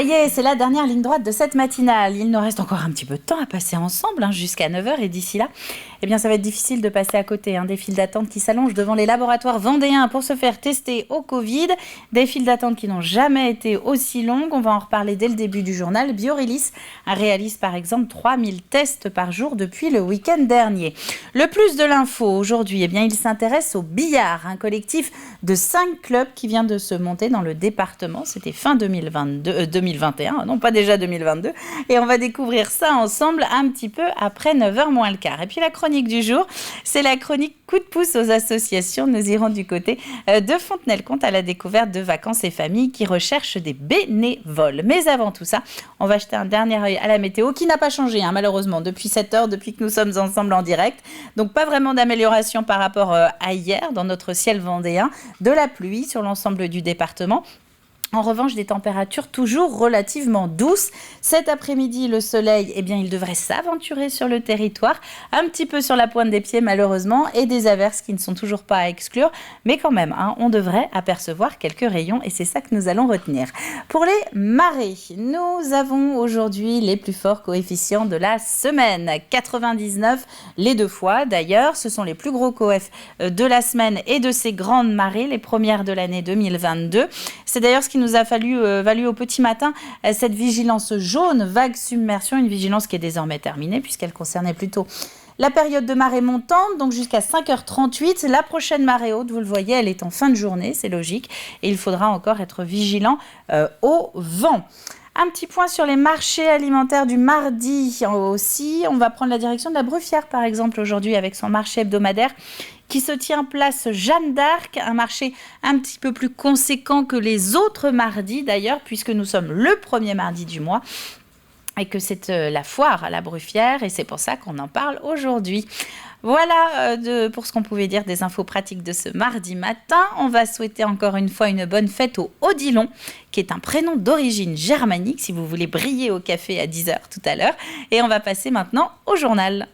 y est, c'est la dernière ligne droite de cette matinale. Il nous reste encore un petit peu de temps à passer ensemble, jusqu'à 9h. Et d'ici là, ça va être difficile de passer à côté. Des files d'attente qui s'allongent devant les laboratoires vendéens pour se faire tester au Covid. Des files d'attente qui n'ont jamais été aussi longues. On va en reparler dès le début du journal. Biorhélis réalise par exemple 3000 tests par jour depuis le week-end dernier. Le plus de l'info aujourd'hui, il s'intéresse au billard. Un collectif de 5 clubs qui vient de se monter dans le département. C'était fin 2021, non pas déjà 2022. Et on va découvrir ça ensemble un petit peu après 9h moins le quart. Et puis la chronique du jour, c'est la chronique coup de pouce aux associations. Nous irons du côté de Fontenay-le-Comte à la découverte de Vacances et Familles qui recherchent des bénévoles. Mais avant tout ça, on va jeter un dernier œil à la météo qui n'a pas changé malheureusement depuis 7h, depuis que nous sommes ensemble en direct. Donc pas vraiment d'amélioration par rapport à hier dans notre ciel vendéen. De la pluie sur l'ensemble du département. En revanche, des températures toujours relativement douces. Cet après-midi, le soleil, il devrait s'aventurer sur le territoire, un petit peu sur la pointe des pieds malheureusement, et des averses qui ne sont toujours pas à exclure. Mais quand même, on devrait apercevoir quelques rayons et c'est ça que nous allons retenir. Pour les marées, nous avons aujourd'hui les plus forts coefficients de la semaine. 99 les deux fois. D'ailleurs, ce sont les plus gros coefs de la semaine et de ces grandes marées, les premières de l'année 2022. C'est d'ailleurs ce qui nous a valu au petit matin cette vigilance jaune, vague submersion, une vigilance qui est désormais terminée puisqu'elle concernait plutôt la période de marée montante, donc jusqu'à 5h38. La prochaine marée haute, vous le voyez, elle est en fin de journée, c'est logique, et il faudra encore être vigilant au vent. Un petit point sur les marchés alimentaires du mardi aussi. On va prendre la direction de la Bruffière, par exemple, aujourd'hui, avec son marché hebdomadaire qui se tient place Jeanne d'Arc, un marché un petit peu plus conséquent que les autres mardis, d'ailleurs, puisque nous sommes le premier mardi du mois et que c'est la foire à la Bruffière, et c'est pour ça qu'on en parle aujourd'hui. Voilà pour ce qu'on pouvait dire des infos pratiques de ce mardi matin. On va souhaiter encore une fois une bonne fête au Odilon, qui est un prénom d'origine germanique, si vous voulez briller au café à 10h tout à l'heure. Et on va passer maintenant au journal.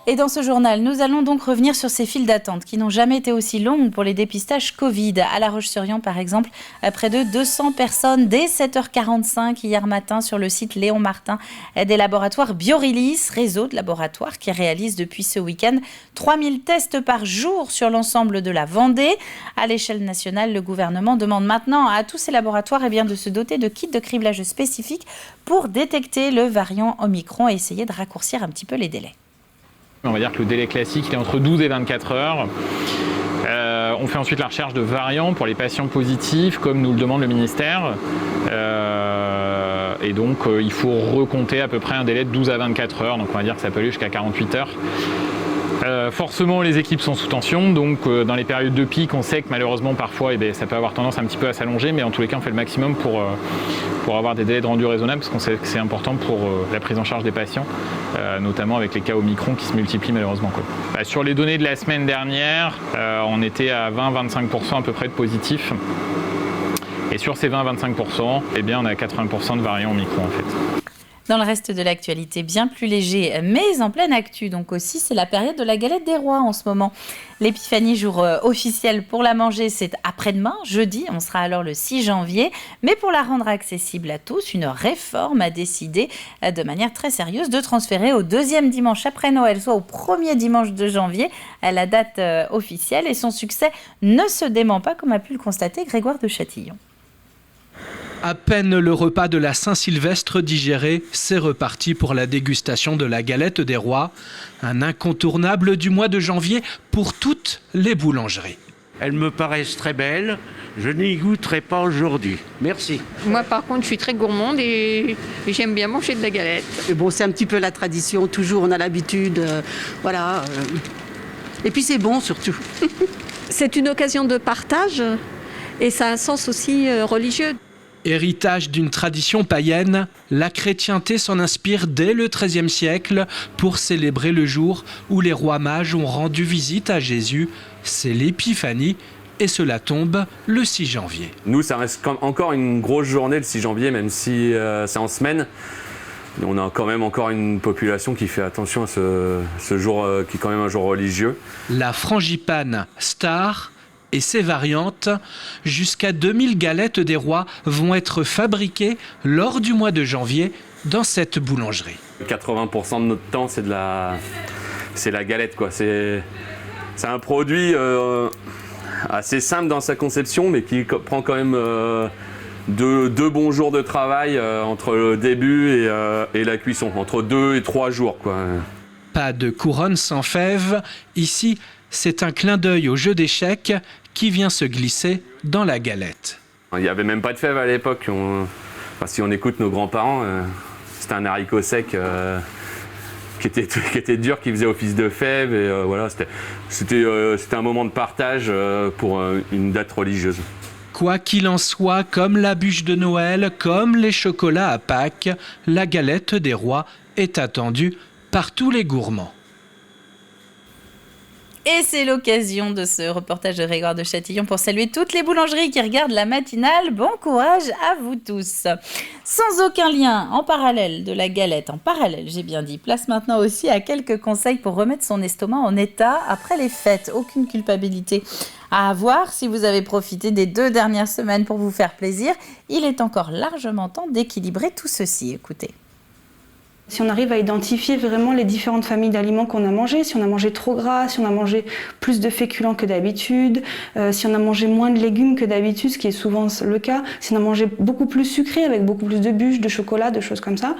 Et dans ce journal, nous allons donc revenir sur ces files d'attente qui n'ont jamais été aussi longues pour les dépistages Covid. À La Roche-sur-Yon, par exemple, près de 200 personnes dès 7h45 hier matin sur le site Léon Martin des laboratoires Biorhélis, réseau de laboratoires qui réalise depuis ce week-end 3000 tests par jour sur l'ensemble de la Vendée. À l'échelle nationale, le gouvernement demande maintenant à tous ces laboratoires de se doter de kits de criblage spécifiques pour détecter le variant Omicron et essayer de raccourcir un petit peu les délais. On va dire que le délai classique il est entre 12 et 24 heures. On fait ensuite la recherche de variants pour les patients positifs, comme nous le demande le ministère. Et donc, il faut recompter à peu près un délai de 12 à 24 heures. Donc, on va dire que ça peut aller jusqu'à 48 heures. Forcément, les équipes sont sous tension, donc dans les périodes de pic, on sait que malheureusement, parfois, ça peut avoir tendance un petit peu à s'allonger, mais en tous les cas, on fait le maximum pour avoir des délais de rendu raisonnables, parce qu'on sait que c'est important pour la prise en charge des patients, notamment avec les cas Omicron qui se multiplient malheureusement. Sur les données de la semaine dernière, on était à 20-25% à peu près de positifs. Et sur ces 20-25%, on a 80% de variants Omicron en fait. Dans le reste de l'actualité, bien plus léger, mais en pleine actu, donc aussi, c'est la période de la galette des rois en ce moment. L'épiphanie, jour officiel pour la manger, c'est après-demain, jeudi, on sera alors le 6 janvier. Mais pour la rendre accessible à tous, une réforme a décidé de manière très sérieuse de transférer au deuxième dimanche après Noël, soit au premier dimanche de janvier, à la date officielle. Et son succès ne se dément pas, comme a pu le constater Grégoire de Châtillon. À peine le repas de la Saint-Sylvestre digéré, c'est reparti pour la dégustation de la galette des rois, un incontournable du mois de janvier pour toutes les boulangeries. Elles me paraissent très belles, je n'y goûterai pas aujourd'hui. Merci. Moi par contre je suis très gourmande et j'aime bien manger de la galette. Et bon, c'est un petit peu la tradition, toujours on a l'habitude, voilà. Et puis c'est bon surtout. C'est une occasion de partage et ça a un sens aussi religieux. Héritage d'une tradition païenne, la chrétienté s'en inspire dès le XIIIe siècle pour célébrer le jour où les rois mages ont rendu visite à Jésus. C'est l'épiphanie et cela tombe le 6 janvier. Nous, ça reste encore une grosse journée le 6 janvier, même si c'est en semaine. On a quand même encore une population qui fait attention à ce jour qui est quand même un jour religieux. La frangipane star et ses variantes, jusqu'à 2000 galettes des rois vont être fabriquées lors du mois de janvier dans cette boulangerie. 80% de notre temps, c'est la galette, quoi. C'est un produit assez simple dans sa conception, mais qui prend quand même deux bons jours de travail entre le début et la cuisson, entre 2 et 3 jours, quoi. Pas de couronne sans fève. Ici, c'est un clin d'œil au jeu d'échecs qui vient se glisser dans la galette. Il n'y avait même pas de fève à l'époque. Si on écoute nos grands-parents, c'était un haricot sec qui était dur, qui faisait office de fève. Et voilà, c'était un moment de partage pour une date religieuse. Quoi qu'il en soit, comme la bûche de Noël, comme les chocolats à Pâques, la galette des rois est attendue par tous les gourmands. Et c'est l'occasion de ce reportage de Grégoire de Châtillon pour saluer toutes les boulangeries qui regardent la matinale. Bon courage à vous tous. Sans aucun lien en parallèle de la galette, en parallèle j'ai bien dit, place maintenant aussi à quelques conseils pour remettre son estomac en état après les fêtes. Aucune culpabilité à avoir si vous avez profité des 2 dernières semaines pour vous faire plaisir. Il est encore largement temps d'équilibrer tout ceci. Écoutez. Si on arrive à identifier vraiment les différentes familles d'aliments qu'on a mangés, si on a mangé trop gras, si on a mangé plus de féculents que d'habitude, si on a mangé moins de légumes que d'habitude, ce qui est souvent le cas, si on a mangé beaucoup plus sucré avec beaucoup plus de bûches, de chocolat, de choses comme ça,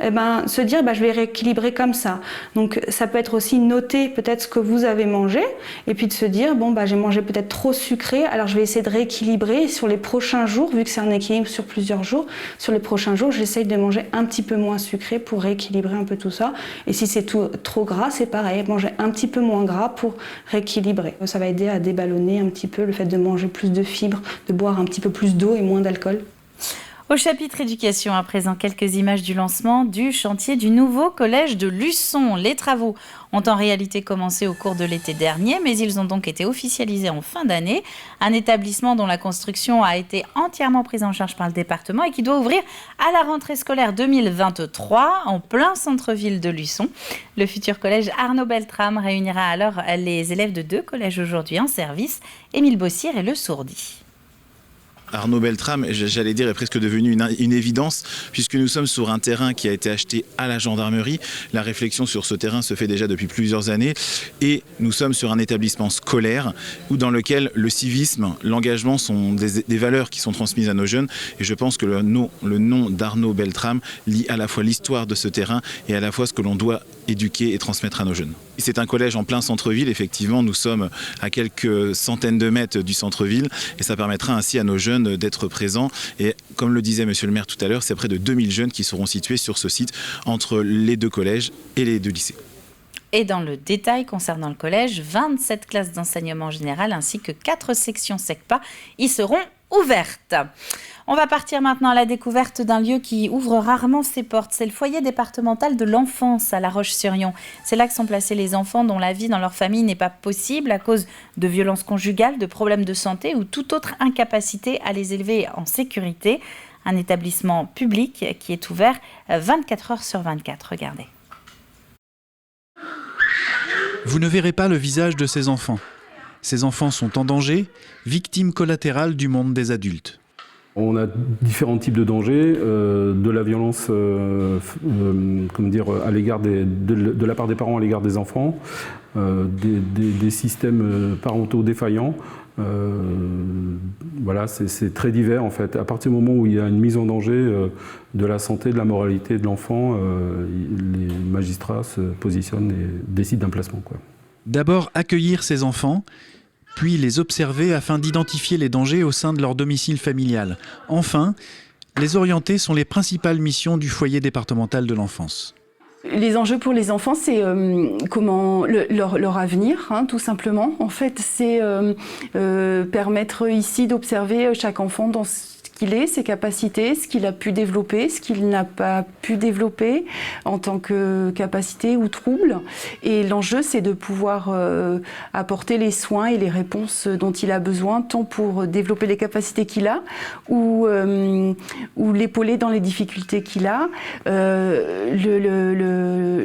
se dire je vais rééquilibrer comme ça. Donc ça peut être aussi noter peut-être ce que vous avez mangé et puis de se dire j'ai mangé peut-être trop sucré, alors je vais essayer de rééquilibrer sur les prochains jours, vu que c'est un équilibre sur plusieurs jours, sur les prochains jours j'essaye de manger un petit peu moins sucré pour rééquilibrer un peu tout ça. Et si c'est trop gras, c'est pareil, manger un petit peu moins gras pour rééquilibrer. Ça va aider à déballonner un petit peu le fait de manger plus de fibres, de boire un petit peu plus d'eau et moins d'alcool. Au chapitre éducation, à présent, quelques images du lancement du chantier du nouveau collège de Luçon. Les travaux ont en réalité commencé au cours de l'été dernier, mais ils ont donc été officialisés en fin d'année. Un établissement dont la construction a été entièrement prise en charge par le département et qui doit ouvrir à la rentrée scolaire 2023 en plein centre-ville de Luçon. Le futur collège Arnaud Beltrame réunira alors les élèves de 2 collèges aujourd'hui en service, Émile Bossire et Le Sourdi. Arnaud Beltrame, j'allais dire, est presque devenu une évidence, puisque nous sommes sur un terrain qui a été acheté à la gendarmerie. La réflexion sur ce terrain se fait déjà depuis plusieurs années, et nous sommes sur un établissement scolaire dans lequel le civisme, l'engagement sont des valeurs qui sont transmises à nos jeunes, et je pense que le nom d'Arnaud Beltrame lie à la fois l'histoire de ce terrain et à la fois ce que l'on doit éduquer et transmettre à nos jeunes. C'est un collège en plein centre-ville, effectivement, nous sommes à quelques centaines de mètres du centre-ville, et ça permettra ainsi à nos jeunes d'être présents. Et comme le disait monsieur le maire tout à l'heure, c'est près de 2000 jeunes qui seront situés sur ce site entre les 2 collèges et les 2 lycées. Et dans le détail concernant le collège, 27 classes d'enseignement général ainsi que 4 sections SECPA y seront ouvertes. On va partir maintenant à la découverte d'un lieu qui ouvre rarement ses portes. C'est le foyer départemental de l'enfance à La Roche-sur-Yon. C'est là que sont placés les enfants dont la vie dans leur famille n'est pas possible à cause de violences conjugales, de problèmes de santé ou toute autre incapacité à les élever en sécurité. Un établissement public qui est ouvert 24 heures sur 24. Regardez. Vous ne verrez pas le visage de ces enfants. Ces enfants sont en danger, victimes collatérales du monde des adultes. On a différents types de dangers, de la violence à l'égard de la part des parents à l'égard des enfants, des systèmes parentaux défaillants. Voilà, c'est très divers en fait. À partir du moment où il y a une mise en danger de la santé, de la moralité de l'enfant, les magistrats se positionnent et décident d'un placement, quoi. D'abord accueillir ces enfants, puis les observer afin d'identifier les dangers au sein de leur domicile familial. Enfin, les orienter sont les principales missions du foyer départemental de l'enfance. Les enjeux pour les enfants, c'est comment leur avenir, tout simplement. En fait, c'est permettre ici d'observer chaque enfant dans ce qu'il est, ses capacités, ce qu'il a pu développer, ce qu'il n'a pas pu développer en tant que capacité ou trouble. Et l'enjeu, c'est de pouvoir apporter les soins et les réponses dont il a besoin, tant pour développer les capacités qu'il a ou l'épauler dans les difficultés qu'il a.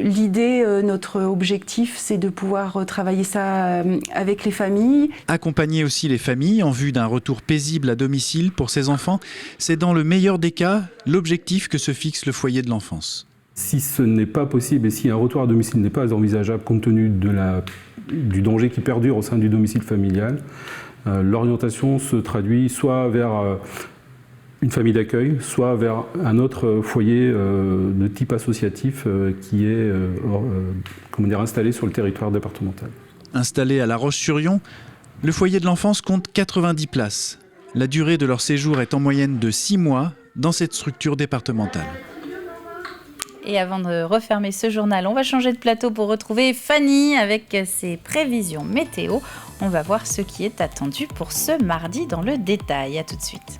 L'idée, notre objectif, c'est de pouvoir travailler ça avec les familles. Accompagner aussi les familles en vue d'un retour paisible à domicile pour ces enfants, c'est dans le meilleur des cas l'objectif que se fixe le foyer de l'enfance. Si ce n'est pas possible et si un retour à domicile n'est pas envisageable compte tenu du danger qui perdure au sein du domicile familial, l'orientation se traduit soit vers une famille d'accueil, soit vers un autre foyer de type associatif qui est installé sur le territoire départemental. Installé à La Roche-sur-Yon, le foyer de l'enfance compte 90 places. La durée de leur séjour est en moyenne de 6 mois dans cette structure départementale. Et avant de refermer ce journal, on va changer de plateau pour retrouver Fanny avec ses prévisions météo. On va voir ce qui est attendu pour ce mardi dans le détail. À tout de suite.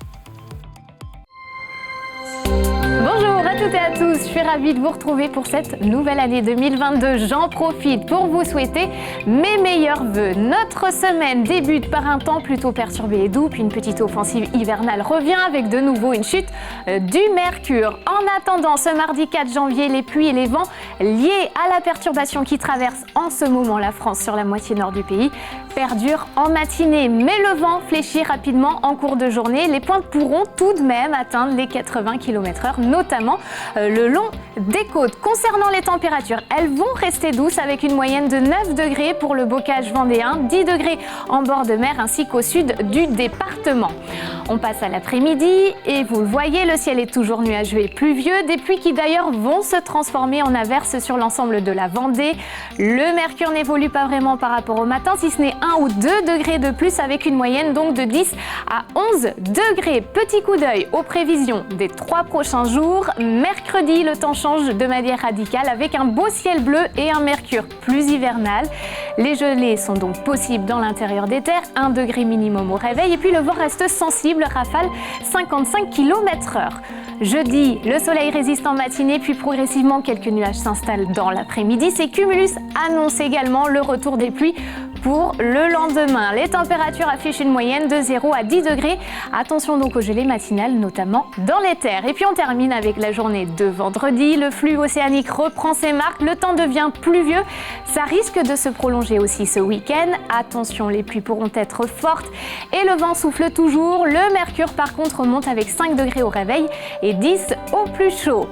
Bonjour à toutes et à tous, je suis ravie de vous retrouver pour cette nouvelle année 2022. J'en profite pour vous souhaiter mes meilleurs vœux. Notre semaine débute par un temps plutôt perturbé et doux, puis une petite offensive hivernale revient avec de nouveau une chute du mercure. En attendant, ce mardi 4 janvier, les pluies et les vents liés à la perturbation qui traverse en ce moment la France sur la moitié nord du pays perdurent en matinée, mais le vent fléchit rapidement en cours de journée. Les pointes pourront tout de même atteindre les 80 km/h, notamment le long des côtes. Concernant les températures, elles vont rester douces avec une moyenne de 9 degrés pour le bocage vendéen, 10 degrés en bord de mer ainsi qu'au sud du département. On passe à l'après-midi et vous le voyez, le ciel est toujours nuageux et pluvieux, des pluies qui d'ailleurs vont se transformer en averses sur l'ensemble de la Vendée. Le mercure n'évolue pas vraiment par rapport au matin, si ce n'est 1 ou 2 degrés de plus avec une moyenne donc de 10 à 11 degrés. Petit coup d'œil aux prévisions des 3 prochains jours. Mercredi, le temps change de manière radicale avec un beau ciel bleu et un mercure plus hivernal. Les gelées sont donc possibles dans l'intérieur des terres, 1 degré minimum au réveil et puis le vent reste sensible, rafale 55 km/h. Jeudi, le soleil résiste en matinée puis progressivement quelques nuages s'installent dans l'après-midi. Ces cumulus annoncent également le retour des pluies pour le lendemain. Les températures affichent une moyenne de 0 à 10 degrés. Attention donc aux gelées matinales, notamment dans les terres. Et puis on termine avec la journée de vendredi. Le flux océanique reprend ses marques. Le temps devient pluvieux. Ça risque de se prolonger aussi ce week-end. Attention, les pluies pourront être fortes et le vent souffle toujours. Le mercure par contre monte avec 5 degrés au réveil et 10 au plus chaud.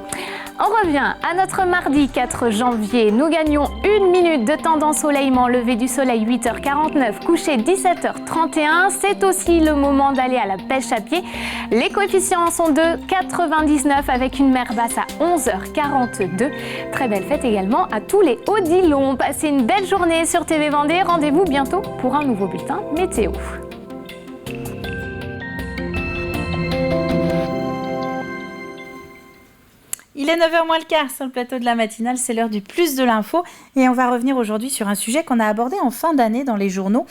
On revient à notre mardi 4 janvier. Nous gagnons 1 minute de temps d'ensoleillement. Lever du soleil 8h49, coucher 17h31. C'est aussi le moment d'aller à la pêche à pied. Les coefficients sont de 99 avec une mer basse à 11h42. Très belle fête également à tous les Odilons. Passez une belle journée sur TV Vendée. Rendez-vous bientôt pour un nouveau bulletin météo. Il est 9h moins le quart sur le plateau de la matinale, c'est l'heure du plus de l'info et on va revenir aujourd'hui sur un sujet qu'on a abordé en fin d'année dans les journaux.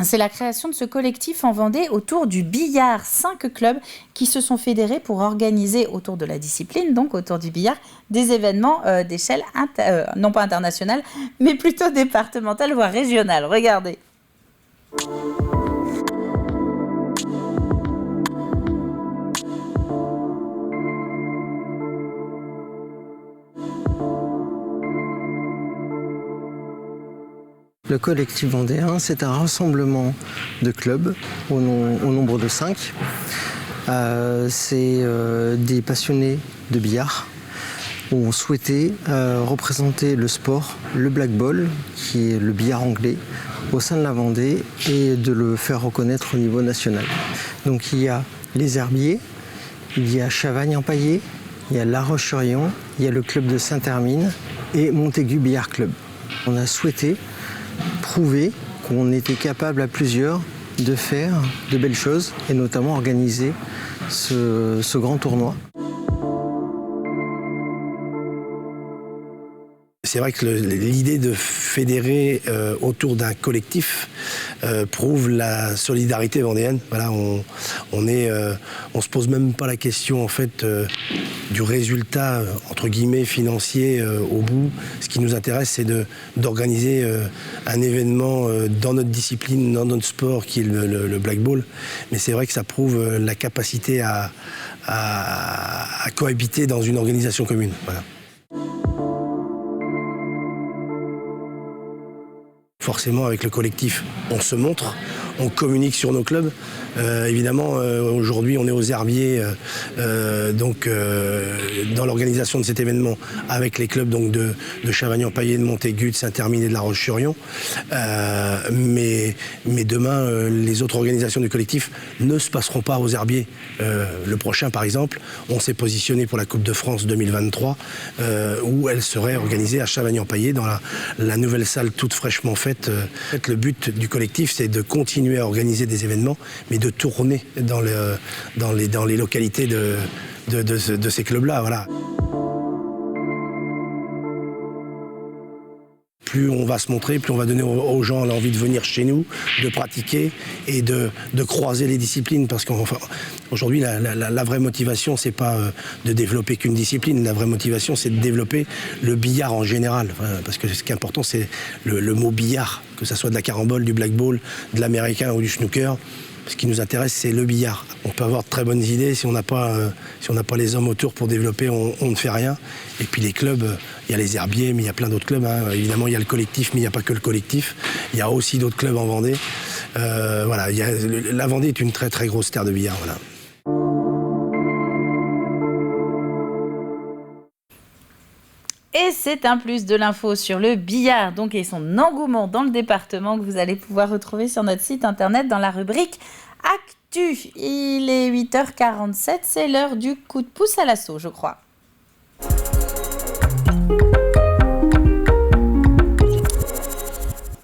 C'est la création de ce collectif en Vendée autour du billard. 5 clubs qui se sont fédérés pour organiser autour de la discipline, donc autour du billard, des événements d'échelle non pas internationale, mais plutôt départementale, voire régionale. Regardez. Le collectif vendéen, c'est un rassemblement de clubs au nombre de 5. C'est des passionnés de billard où on souhaitait représenter le sport, le black ball, qui est le billard anglais, au sein de la Vendée et de le faire reconnaître au niveau national. Donc il y a les Herbiers, il y a Chavagne-en-Paillé, il y a La Roche-sur-Yon, il y a le club de Saint-Hermine et Montaigu Billard Club. On a souhaité prouver qu'on était capable à plusieurs de faire de belles choses et notamment organiser ce grand tournoi. C'est vrai que l'idée de fédérer autour d'un collectif prouve la solidarité vendéenne. Voilà, on se pose même pas la question en fait du résultat entre guillemets financier au bout. Ce qui nous intéresse, c'est d'organiser un événement dans notre discipline, dans notre sport, qui est le black ball. Mais c'est vrai que ça prouve la capacité à cohabiter dans une organisation commune. Voilà. Forcément, avec le collectif, on se montre, on communique sur nos clubs. Évidemment, aujourd'hui, on est aux Herbiers, dans l'organisation de cet événement, avec les clubs donc, de Chavagnan-Paillé, de Montaigu, de Saint-Hermine et de La Roche-sur-Yon. Mais demain, les autres organisations du collectif ne se passeront pas aux Herbiers. Le prochain, par exemple, on s'est positionné pour la Coupe de France 2023, où elle serait organisée à Chavagnan-Paillé, dans la nouvelle salle toute fraîchement faite. Le but du collectif, c'est de continuer à organiser des événements, mais de tourner dans les localités de ces clubs-là. Voilà. Plus on va se montrer, plus on va donner aux gens l'envie de venir chez nous, de pratiquer et de croiser les disciplines. Parce qu'aujourd'hui, la vraie motivation, c'est pas de développer qu'une discipline. La vraie motivation, c'est de développer le billard en général. Parce que ce qui est important, c'est le mot billard, que ce soit de la carambole, du black ball, de l'américain ou du snooker. Ce qui nous intéresse, c'est le billard. On peut avoir de très bonnes idées, si on n'a pas les hommes autour pour développer, on ne fait rien. Et puis les clubs, il y a les Herbiers, mais il y a plein d'autres clubs. Évidemment, il y a le collectif, mais il n'y a pas que le collectif. Il y a aussi d'autres clubs en Vendée. Voilà, la Vendée est une très très grosse terre de billard. Voilà. Et c'est un plus de l'info sur le billard donc, et son engouement dans le département que vous allez pouvoir retrouver sur notre site internet dans la rubrique Actu. Il est 8h47, c'est l'heure du coup de pouce à l'assaut, je crois.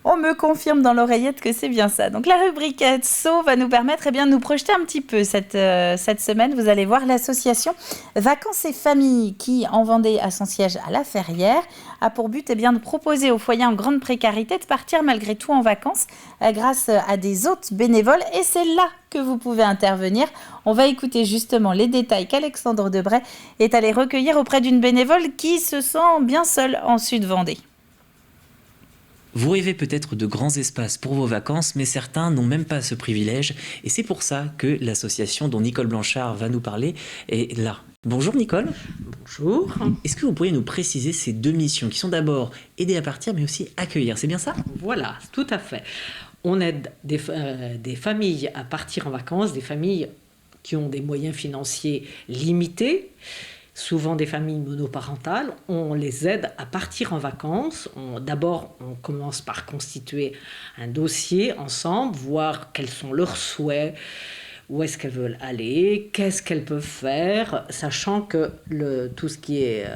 On me confirme dans l'oreillette que c'est bien ça. Donc la rubrique SO va nous permettre de nous projeter un petit peu cette semaine. Vous allez voir l'association Vacances et Familles qui, en Vendée, a son siège à La Ferrière, a pour but de proposer aux foyers en grande précarité de partir malgré tout en vacances grâce à des hôtes bénévoles. Et c'est là que vous pouvez intervenir. On va écouter justement les détails qu'Alexandre Debray est allé recueillir auprès d'une bénévole qui se sent bien seule en Sud-Vendée. Vous rêvez peut-être de grands espaces pour vos vacances, mais certains n'ont même pas ce privilège. Et c'est pour ça que l'association dont Nicole Blanchard va nous parler est là. Bonjour Nicole. Bonjour. Est-ce que vous pourriez nous préciser ces deux missions qui sont d'abord aider à partir, mais aussi accueillir, c'est bien ça ? Voilà, tout à fait. On aide des familles à partir en vacances, des familles qui ont des moyens financiers limités, souvent des familles monoparentales. On les aide à partir en vacances. D'abord, on commence par constituer un dossier ensemble, voir quels sont leurs souhaits, où est-ce qu'elles veulent aller, qu'est-ce qu'elles peuvent faire, sachant que tout ce qui est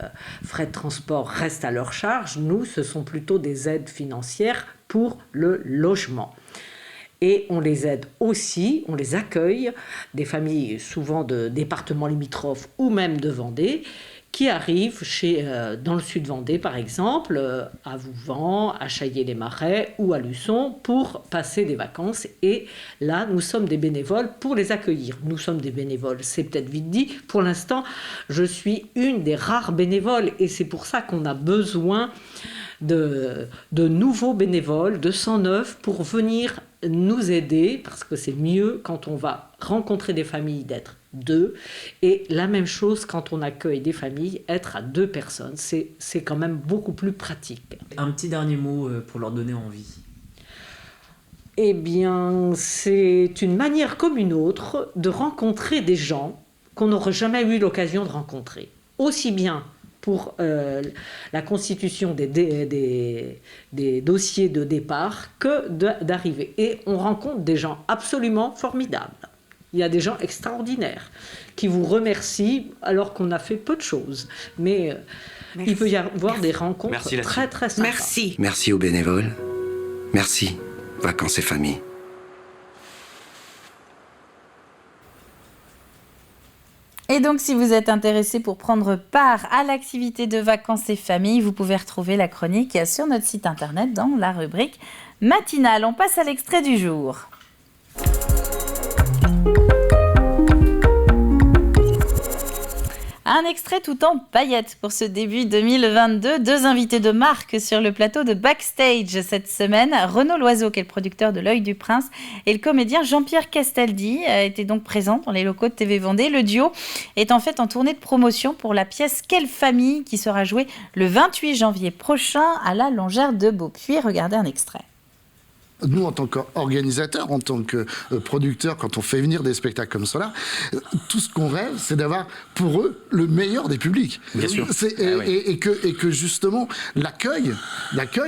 frais de transport reste à leur charge. Nous, ce sont plutôt des aides financières pour le logement. Et on les aide aussi, on les accueille, des familles souvent de départements limitrophes ou même de Vendée, qui arrivent dans le sud Vendée par exemple, à Vouvant, à Chaillé-les-Marais ou à Luçon pour passer des vacances. Et là, nous sommes des bénévoles pour les accueillir. Nous sommes des bénévoles, c'est peut-être vite dit. Pour l'instant, je suis une des rares bénévoles et c'est pour ça qu'on a besoin de nouveaux bénévoles, de 109 pour venir nous aider, parce que c'est mieux quand on va rencontrer des familles d'être 2, et la même chose quand on accueille des familles, être à 2 personnes, c'est quand même beaucoup plus pratique. Un petit dernier mot pour leur donner envie. Eh bien, c'est une manière comme une autre de rencontrer des gens qu'on n'aurait jamais eu l'occasion de rencontrer, aussi bien pour la constitution des dossiers de départ que d'arrivée. Et on rencontre des gens absolument formidables. Il y a des gens extraordinaires qui vous remercient alors qu'on a fait peu de choses. Mais il peut y avoir des rencontres très très sympas. Merci. Merci aux bénévoles. Merci, Vacances et Familles. Et Et donc, si vous êtes intéressé pour prendre part à l'activité de vacances et famille, vous pouvez retrouver la chronique sur notre site internet dans la rubrique matinale. On passe à l'extrait du jour. Un extrait tout en paillettes pour ce début 2022. 2 invités de marque sur le plateau de Backstage cette semaine. Renaud Loiseau, qui est le producteur de L'Œil du Prince, et le comédien Jean-Pierre Castaldi étaient donc présents dans les locaux de TV Vendée. Le duo est en fait en tournée de promotion pour la pièce Quelle famille, qui sera jouée le 28 janvier prochain à la Longère de Beaupuy. Regardez un extrait. Nous, en tant qu'organisateurs, en tant que producteurs, quand on fait venir des spectacles comme cela, tout ce qu'on rêve, c'est d'avoir pour eux le meilleur des publics. Bien sûr. Et que justement, l'accueil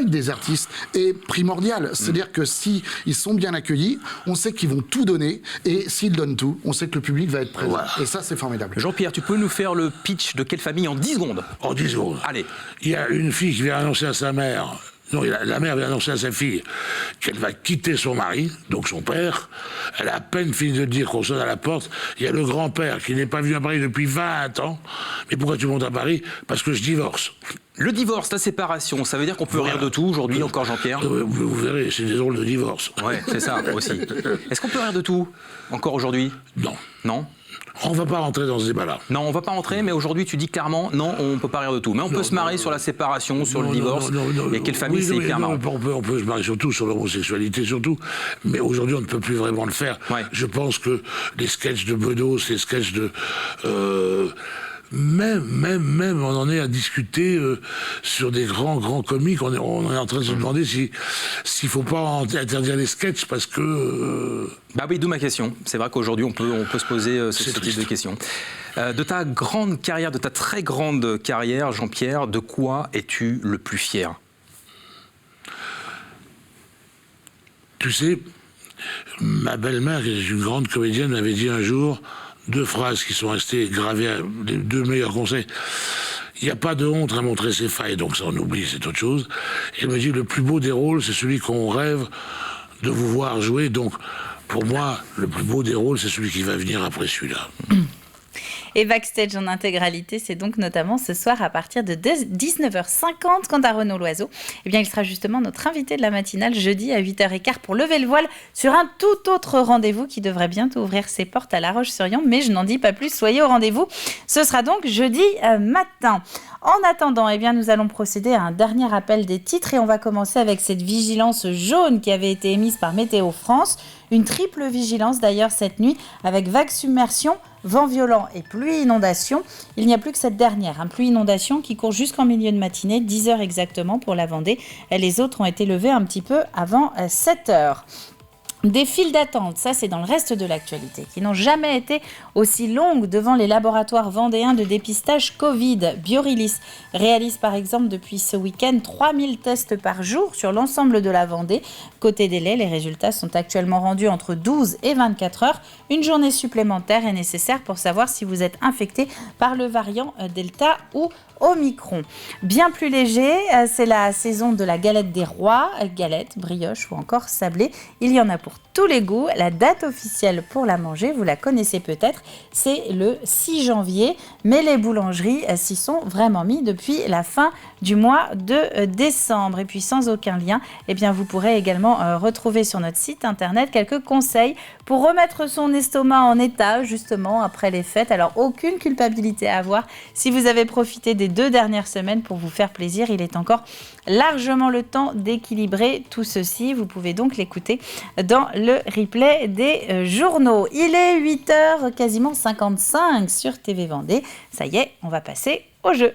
des artistes est primordial. C'est-à-dire que si ils sont bien accueillis, on sait qu'ils vont tout donner, et s'ils donnent tout, on sait que le public va être présent. Voilà. Et ça, c'est formidable. Jean-Pierre, tu peux nous faire le pitch de Quelle famille en 10 secondes? En 10 secondes. Allez. Il y a une fille qui vient annoncer à sa mère... Non, la mère vient annoncer à sa fille qu'elle va quitter son mari, donc son père. Elle a à peine fini de dire qu'on sonne à la porte. Il y a le grand-père qui n'est pas venu à Paris depuis 20 ans. Mais pourquoi tu montes à Paris? Parce que je divorce. Le divorce, la séparation, ça veut dire qu'on peut rire de tout aujourd'hui, encore Jean-Pierre? Vous verrez, c'est des drôles de divorce. Ouais, c'est ça aussi. Est-ce qu'on peut rire de tout, encore aujourd'hui? Non. Non? On va pas rentrer dans ce débat-là. Non, on va pas rentrer, mais aujourd'hui tu dis clairement, non, on peut pas rire de tout. Mais on peut se marrer sur la séparation, sur le divorce, et Quelle famille, c'est hyper marrant. On peut se marrer surtout sur l'homosexualité, surtout. Mais aujourd'hui, on ne peut plus vraiment le faire. Ouais. Je pense que les sketchs de Bedos, les sketchs de... Même, on en est à discuter sur des grands comiques. On est en train de se demander s'il faut pas interdire les sketchs parce que... Bah oui, d'où ma question. C'est vrai qu'aujourd'hui, on peut se poser ce type de questions. De ta grande carrière, de ta très grande carrière, Jean-Pierre, de quoi es-tu le plus fier? Tu sais, ma belle-mère, qui est une grande comédienne, m'avait dit un jour... 2 phrases qui sont restées gravées, les 2 meilleurs conseils. Il n'y a pas de honte à montrer ses failles, donc ça on oublie, c'est autre chose. Et elle me dit, le plus beau des rôles, c'est celui qu'on rêve de vous voir jouer. Donc, pour moi, le plus beau des rôles, c'est celui qui va venir après celui-là. Et Backstage en intégralité, c'est donc notamment ce soir à partir de 19h50. Quant à Renaud Loiseau, eh bien, il sera justement notre invité de la matinale jeudi à 8h15 pour lever le voile sur un tout autre rendez-vous qui devrait bientôt ouvrir ses portes à La Roche-sur-Yon. Mais je n'en dis pas plus, soyez au rendez-vous. Ce sera donc jeudi matin. En attendant, eh bien, nous allons procéder à un dernier rappel des titres et on va commencer avec cette vigilance jaune qui avait été émise par Météo France. Une triple vigilance d'ailleurs cette nuit avec vagues submersion, vent violent et pluie inondation. Il n'y a plus que cette dernière, pluie inondation qui court jusqu'en milieu de matinée, 10h exactement pour la Vendée. Les autres ont été levées un petit peu avant 7h. Des files d'attente, ça c'est dans le reste de l'actualité, qui n'ont jamais été aussi longues devant les laboratoires vendéens de dépistage Covid. Biorilis réalise par exemple depuis ce week-end 3000 tests par jour sur l'ensemble de la Vendée. Côté délai, les résultats sont actuellement rendus entre 12 et 24 heures. Une journée supplémentaire est nécessaire pour savoir si vous êtes infecté par le variant Delta ou Omicron. Bien plus léger, c'est la saison de la galette des rois, galette, brioche ou encore sablée. Il y en a pour tous les goûts. La date officielle pour la manger, vous la connaissez peut-être, c'est le 6 janvier. Mais les boulangeries s'y sont vraiment mis depuis la fin du mois de décembre. Et puis sans aucun lien, eh bien, vous pourrez également retrouver sur notre site internet quelques conseils pour remettre son estomac en état justement après les fêtes. Alors aucune culpabilité à avoir. Si vous avez profité des 2 dernières semaines pour vous faire plaisir, il est encore largement le temps d'équilibrer tout ceci. Vous pouvez donc l'écouter dans le replay des journaux. Il est 8h quasiment 55 sur TV Vendée. Ça y est, on va passer au jeu.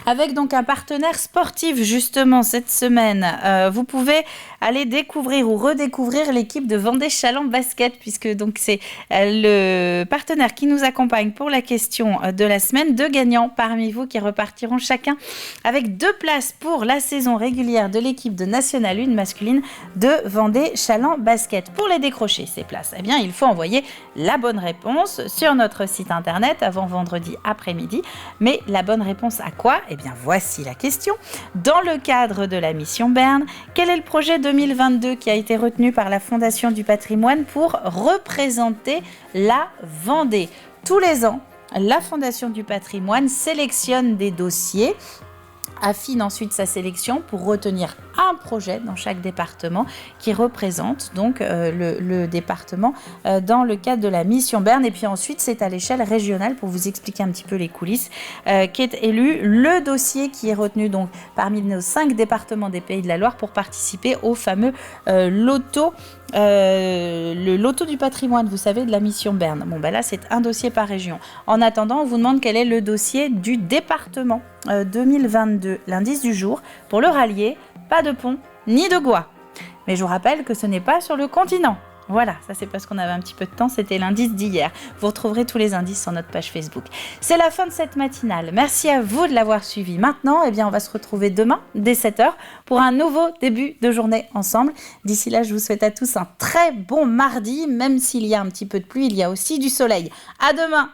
Avec donc un partenaire sportif justement cette semaine. Vous pouvez aller découvrir ou redécouvrir l'équipe de Vendée Chaland Basket puisque donc c'est le partenaire qui nous accompagne pour la question de la semaine. 2 gagnants parmi vous qui repartiront chacun avec 2 places pour la saison régulière de l'équipe de National 1 masculine de Vendée Chaland Basket. Pour les décrocher ces places, eh bien il faut envoyer la bonne réponse sur notre site internet avant vendredi après-midi. Mais la bonne réponse à quoi ? Eh bien, voici la question. Dans le cadre de la mission Berne, quel est le projet 2022 qui a été retenu par la Fondation du patrimoine pour représenter la Vendée ? Tous les ans, la Fondation du patrimoine sélectionne des dossiers, affine ensuite sa sélection pour retenir un projet dans chaque département qui représente donc le département dans le cadre de la mission Berne. Et puis ensuite, c'est à l'échelle régionale, pour vous expliquer un petit peu les coulisses, qu'est élu le dossier qui est retenu donc parmi nos 5 départements des Pays de la Loire pour participer au fameux loto. Le loto du patrimoine, vous savez, de la mission Berne. Bon, ben là, c'est un dossier par région. En attendant, on vous demande quel est le dossier du département 2022. L'indice du jour, pour le rallier, pas de pont ni de Gois. Mais je vous rappelle que ce n'est pas sur le continent. Voilà, ça c'est parce qu'on avait un petit peu de temps, c'était l'indice d'hier. Vous retrouverez tous les indices sur notre page Facebook. C'est la fin de cette matinale. Merci à vous de l'avoir suivi. Maintenant, eh bien, on va se retrouver demain dès 7h pour un nouveau début de journée ensemble. D'ici là, je vous souhaite à tous un très bon mardi. Même s'il y a un petit peu de pluie, il y a aussi du soleil. À demain!